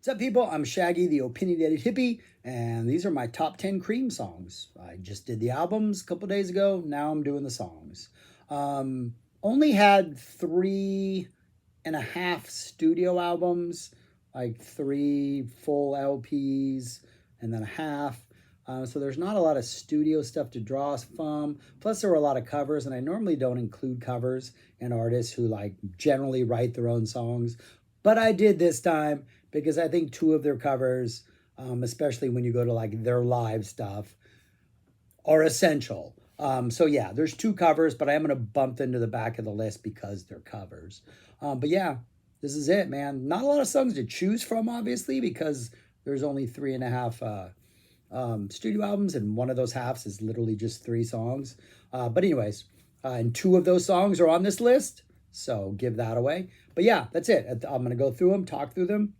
What's up, people? I'm Shaggy, the opinionated hippie, and these are my top 10 Cream songs. I just did the albums a couple days ago. Now I'm doing the songs. Um, Only had 3.5 studio albums, like 3 full LPs, and then a half. So there's not a lot of studio stuff to draw from. Plus, there were a lot of covers, and I normally don't include covers and artists who like generally write their own songs. But I did this time because I think two of their covers, especially when you go to like their live stuff, are essential. So yeah, there's two covers, but I am going to bump them to the back of the list because they're covers. But yeah, this is it, man. Not a lot of songs to choose from, obviously, because there's only 3.5 studio albums, and one of those halves is literally just 3 songs. But anyways, and 2 of those songs are on this list, so give that away. But yeah, that's it. I'm gonna go through them, talk through them.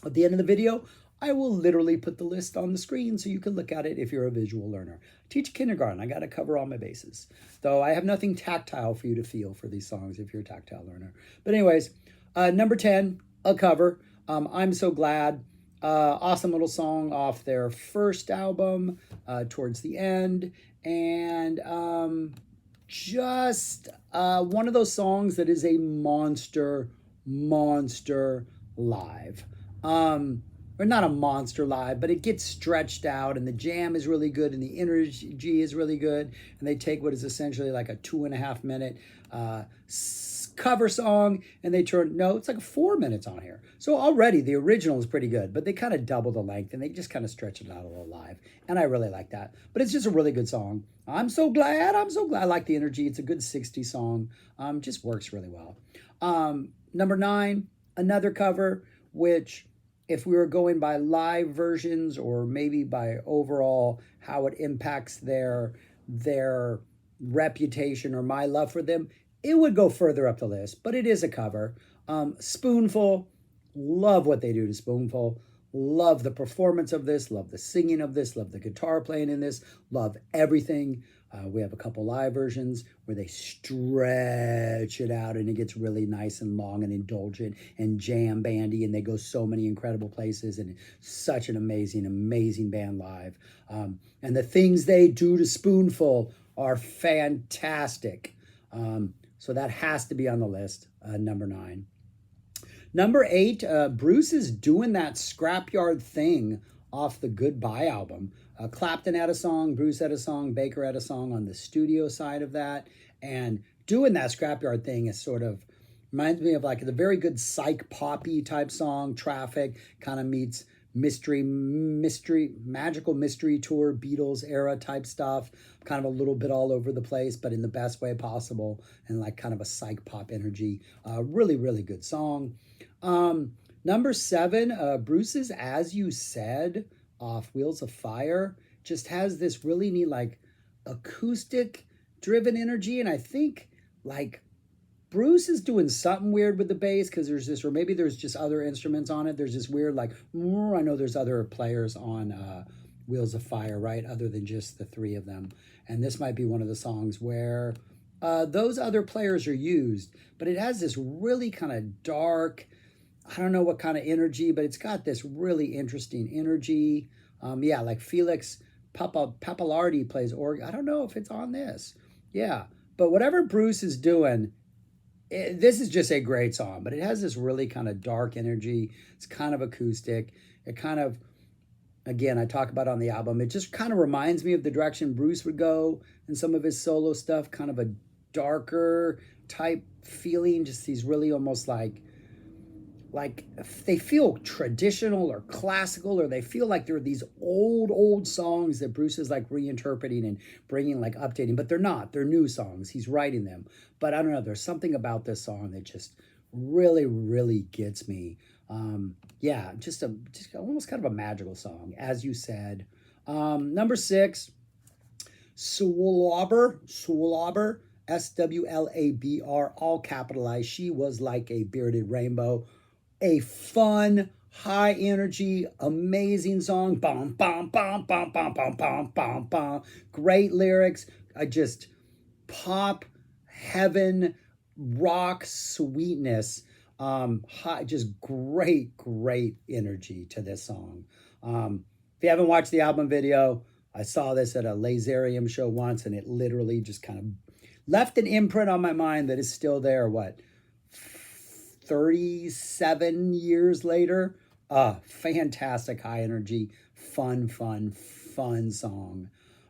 At the end of the video, I will literally put the list on the screen so you can look at it if you're a visual learner. I teach kindergarten. I got to cover all my bases. Though I have nothing tactile for you to feel for these songs if you're a tactile learner. But anyways, number 10, a cover. I'm So Glad. Awesome little song off their first album, towards the end. And just one of those songs that is a monster live. Or not a monster live, but it gets stretched out, and the jam is really good, and the energy is really good. And they take what is essentially like a 2.5 minute cover song, and they it's like 4 minutes on here. So already the original is pretty good, but they kind of double the length, and they just kind of stretch it out a little live. And I really like that. But it's just a really good song. I'm so glad. I like the energy. It's a good 60 song. Just works really well. Number 9, another cover, which, if we were going by live versions or maybe by overall how it impacts their reputation or my love for them, it would go further up the list. But it is a cover. Spoonful, love what they do to Spoonful. Love the performance of this, love the singing of this, love the guitar playing in this, love everything. We have a couple live versions where they stretch it out and it gets really nice and long and indulgent and jam bandy, and they go so many incredible places, and such an amazing band live. And the things they do to Spoonful are fantastic. So that has to be on the list, number 9. Number 8, Bruce is doing that scrapyard thing off the Goodbye album. Clapton had a song, Bruce had a song, Baker had a song on the studio side of that. And doing that scrapyard thing is sort of, reminds me of like the very good psych poppy type song, Traffic, kind of meets magical mystery tour, Beatles era type stuff, kind of a little bit all over the place, but in the best way possible, and like kind of a psych pop energy. Really good song. Number 7, Bruce's As You Said off Wheels of Fire just has this really neat like acoustic driven energy, and I think like Bruce is doing something weird with the bass, because there's this, or maybe there's just other instruments on it. There's this weird like, I know there's other players on Wheels of Fire, right, other than just the 3 of them. And this might be one of the songs where those other players are used, but it has this really kind of dark, I don't know what kind of energy, but it's got this really interesting energy. Yeah, like Felix Pappalardi plays organ. I don't know if it's on this. Yeah, but whatever Bruce is doing, this is just a great song, but it has this really kind of dark energy. It's kind of acoustic. It kind of, again, I talk about on the album, it just kind of reminds me of the direction Bruce would go in some of his solo stuff, kind of a darker type feeling, just these really almost like they feel traditional or classical, or they feel like they're these old songs that Bruce is like reinterpreting and bringing, like updating, but they're not. They're new songs. He's writing them. But I don't know, there's something about this song that just really gets me. Yeah, just almost kind of a magical song, As You Said. Number 6, Swabber, SWLABR, all capitalized. She was like a bearded rainbow. A fun, high energy, amazing song. Bum, bum, bum, bum, bum, bum, bum, bum, bum. Great lyrics. I just pop, heaven, rock sweetness. Just great energy to this song. If you haven't watched the album video, I saw this at a Laserium show once, and it literally just kind of left an imprint on my mind that is still there. What, 37 years later? Fantastic, high energy, fun song.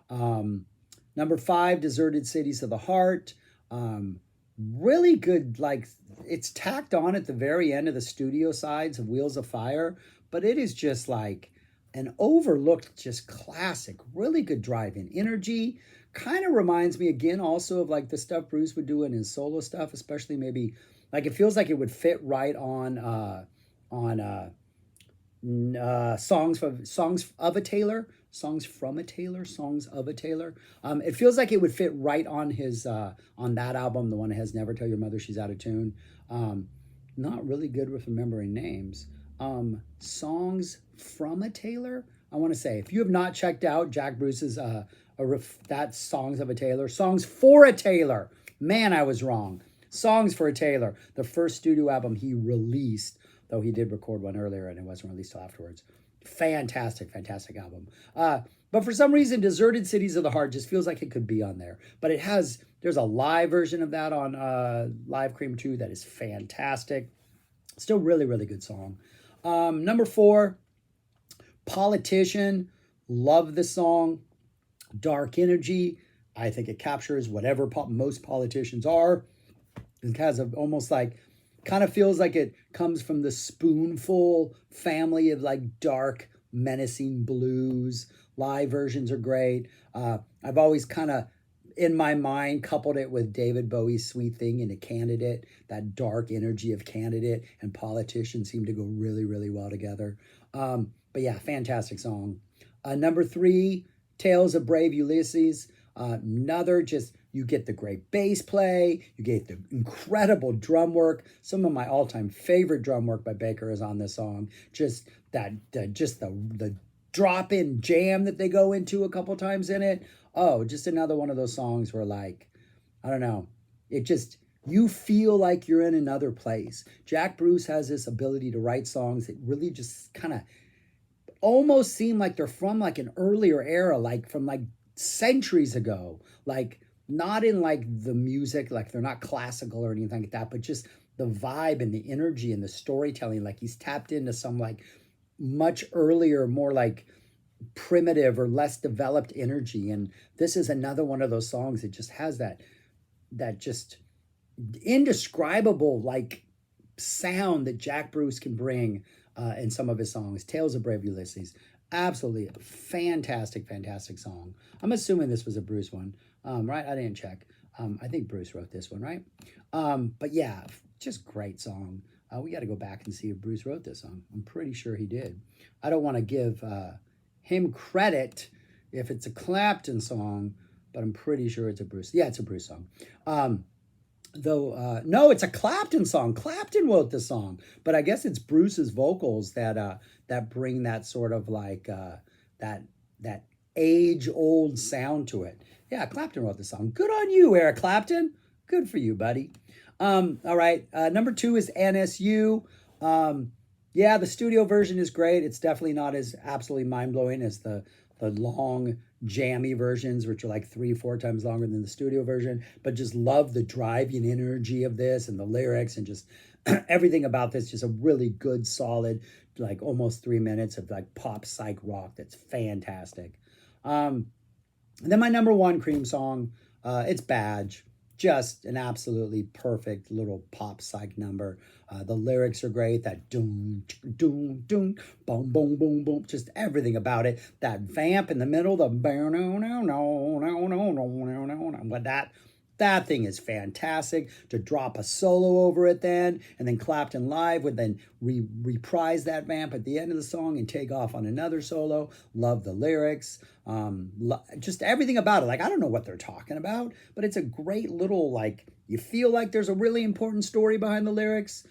Number 5, Deserted Cities of the Heart. Really good, like, it's tacked on at the very end of the studio sides of Wheels of Fire, but it is just like an overlooked, just classic, really good drive-in energy. Kind of reminds me again also of like the stuff Bruce would do in his solo stuff, especially maybe like it feels like it would fit right on songs of a Taylor, songs from a Taylor, songs of a Taylor. It feels like it would fit right on his on that album, the one that has Never Tell Your Mother She's Out of Tune. Not really good with remembering names. Songs from a Taylor. I want to say, if you have not checked out Jack Bruce's that Songs of a Taylor, Songs for a Taylor. Man, I was wrong. Songs for a Taylor, the first studio album he released, though he did record one earlier and it wasn't released till afterwards. Fantastic album. But for some reason, Deserted Cities of the Heart just feels like it could be on there. But there's a live version of that on Live Cream 2 that is fantastic. Still really good song. Number 4, Politician. Love the song. Dark energy. I think it captures whatever most politicians are. It has almost like, kind of feels like it comes from the Spoonful family of like dark, menacing blues. Live versions are great. I've always kind of, in my mind, coupled it with David Bowie's Sweet Thing in a Candidate. That dark energy of Candidate and Politician seem to go really well together. But yeah, fantastic song. Number 3, Tales of Brave Ulysses. Another just, you get the great bass play, you get the incredible drum work. Some of my all-time favorite drum work by Baker is on this song. Just the drop-in jam that they go into a couple times in it. Oh, just another one of those songs where, like, I don't know, it just, you feel like you're in another place. Jack Bruce has this ability to write songs that really just kind of almost seem like they're from like an earlier era, like from like centuries ago. Like, not in like the music, like they're not classical or anything like that, but just the vibe and the energy and the storytelling. Like he's tapped into some like much earlier, more like primitive or less developed energy. And this is another one of those songs that just has that just indescribable like sound that Jack Bruce can bring in some of his songs. Tales of Brave Ulysses. Absolutely fantastic song. I'm assuming this was a Bruce one, right? I didn't check. I think Bruce wrote this one, right? But yeah, just great song. We got to go back and see if Bruce wrote this song. I'm pretty sure he did. I don't want to give him credit if it's a Clapton song, but I'm pretty sure it's a Bruce. Yeah, it's a Bruce song. No, it's a Clapton song. Clapton wrote the song, but I guess it's Bruce's vocals that bring that sort of like that age-old sound to it. Yeah, Clapton wrote the song. Good on you, Eric Clapton. Good for you, buddy. All right, number 2 is NSU. Yeah, the studio version is great. It's definitely not as absolutely mind-blowing as the long jammy versions, which are like 3-4 times longer than the studio version, but just love the driving energy of this and the lyrics and just everything about this. Just a really good, solid, like almost 3 minutes of like pop psych rock that's fantastic. And then my number 1 Cream song, it's Badge. Just an absolutely perfect little pop psych number. The lyrics are great. That doom, doom, doom, boom, boom, boom, boom. Just everything about it. That vamp in the middle, the no, no, no, no, no, no, no, no. But that thing is fantastic. To drop a solo over it then, and then Clapton live would then reprise that vamp at the end of the song and take off on another solo. Love the lyrics. Just everything about it. Like, I don't know what they're talking about, but it's a great little, like, you feel like there's a really important story behind the lyrics.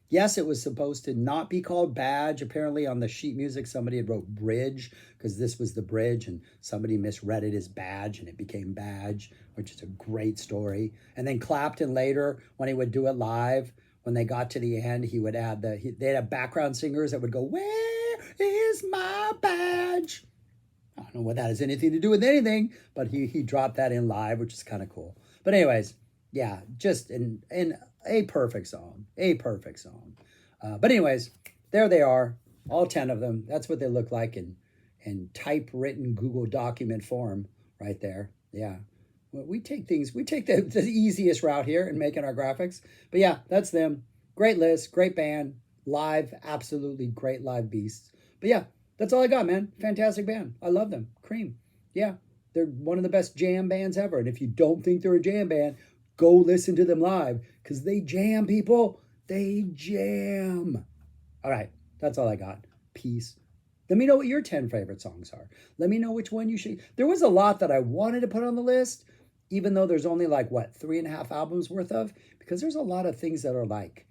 Yes, it was supposed to not be called Badge. Apparently on the sheet music, somebody had wrote Bridge because this was the bridge and somebody misread it as Badge and it became Badge, which is a great story. And then Clapton later, when he would do it live, when they got to the end, he would add they'd have background singers that would go, "Where is my badge?" I don't know what that has anything to do with anything, but he dropped that in live, which is kind of cool. But anyways, yeah, just in a perfect song, a perfect song. But anyways, there they are, all 10 of them. That's what they look like in typewritten Google document form right there. Yeah. We take the easiest route here in making our graphics. But yeah, that's them. Great list, great band, live, absolutely great live beasts. But yeah, that's all I got, man. Fantastic band. I love them. Cream. Yeah, they're one of the best jam bands ever. And if you don't think they're a jam band, go listen to them live because they jam, people. They jam. All right, that's all I got. Peace. Let me know what your 10 favorite songs are. Let me know which one you should. There was a lot that I wanted to put on the list, even though there's only like, what, 3.5 albums worth of? Because there's a lot of things that are like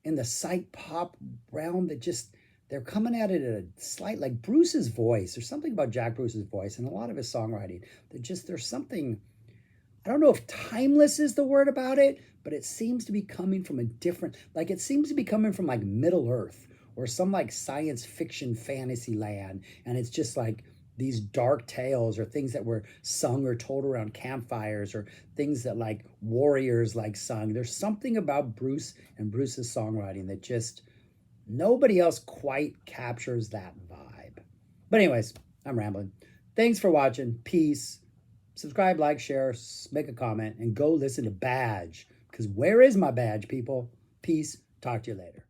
in the psych pop realm that just, they're coming at it at a slight, like Bruce's voice. There's something about Jack Bruce's voice and a lot of his songwriting that just, there's something, I don't know if timeless is the word about it, but it seems to be coming from a different, like it seems to be coming from like Middle Earth or some like science fiction fantasy land. And it's just like these dark tales or things that were sung or told around campfires or things that like warriors like sung. There's something about Bruce and Bruce's songwriting that just nobody else quite captures that vibe. But anyways, I'm rambling. Thanks for watching. Peace. Subscribe, like, share, make a comment, and go listen to Badge. Because where is my badge, people? Peace. Talk to you later.